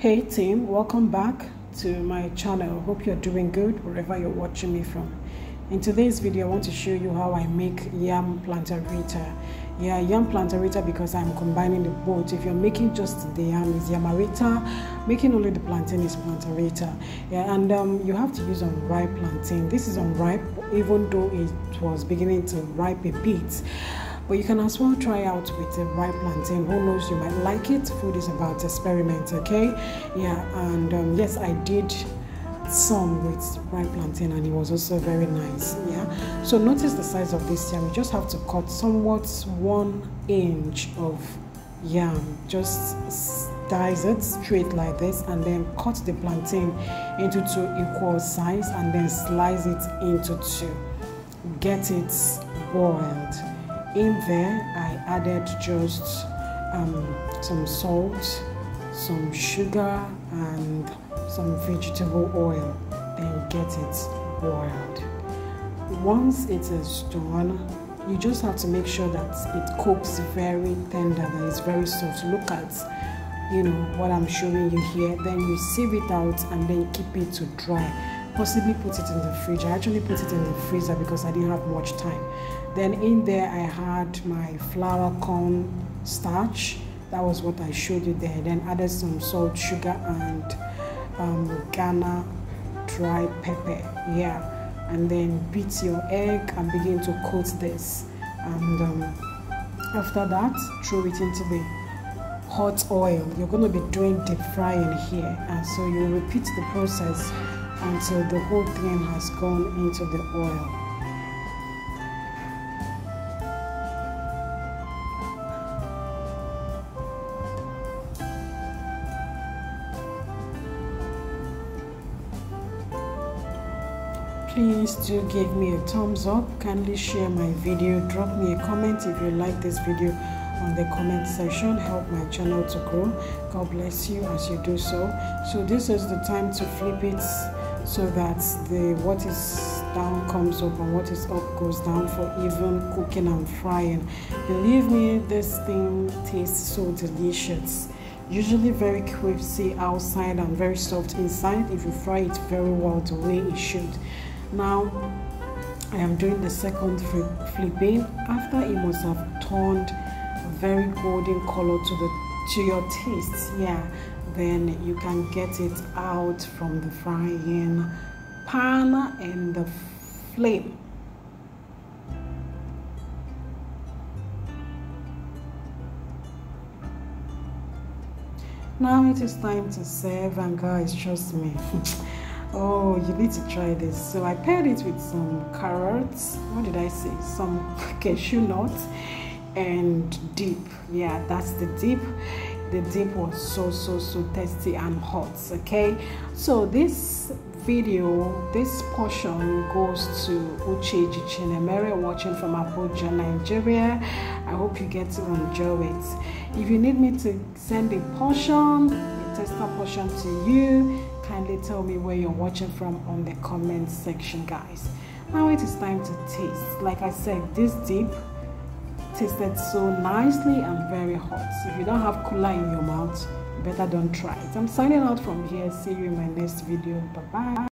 Hey team, welcome back to my channel. Hope you're doing good wherever you're watching me from. In today's video, I want to show you how I make yam plantarita. Yeah, yam plantarita because I'm combining the both. If you're making just the yam, is yamarita. Making only the plantain is plantarita. Yeah, and you have to use unripe plantain. This is unripe, even though it was beginning to ripe a bit. But you can as well try out with a ripe plantain. Who knows, you might like it. Food is about experiment, okay? Yeah, and yes, I did some with ripe plantain and it was also very nice. Yeah, so notice the size of this yam. You just have to cut somewhat 1 inch of yam. Just dice it straight like this and then cut the plantain into 2 equal size and then slice it into 2. Get it boiled. In there, I added just some salt, some sugar, and some vegetable oil. Then get it boiled. Once it is done, you just have to make sure that it cooks very tender, that it's very soft. Look at, what I'm showing you here. Then you sieve it out and then keep it to dry. Possibly put it in the fridge. I actually put it in the freezer because I didn't have much time. Then in there I had my flour corn starch. That was what I showed you there. Then added some salt, sugar, and Ghana dry pepper. Yeah, and then beat your egg and begin to coat this. And after that, throw it into the hot oil. You're going to be doing deep frying here, and so you repeat the process until the whole thing has gone into the oil. Please do give me a thumbs up. Kindly share my video. Drop me a comment if you like this video on the comment section. Help my channel to grow. God bless you as you do so. So this is the time to flip it so that what is down comes up and what is up goes down for even cooking and frying. Believe me, this thing tastes so delicious. Usually very crispy outside and very soft inside if you fry it very well the way it should. Now I am doing the second flipping. After it must have turned a very golden color to your taste, yeah, then you can get it out from the frying pan and the flame. Now it is time to serve, and guys, trust me, oh, you need to try this. So I paired it with some carrots, what did I say, some cashew nuts and dip. Yeah, that's the dip. The dip was so tasty and hot. Okay, so this video, this portion goes to Ucheji Chinemere watching from Abuja, Nigeria. I hope you get to enjoy it. If you need me to send a portion, a tester portion to you, kindly tell me where you're watching from on the comment section, guys. Now it is time to taste. Like I said, this dip tasted so nicely and very hot. If you don't have cooler in your mouth, better don't try it. I'm signing out from here. See you in my next video. Bye bye.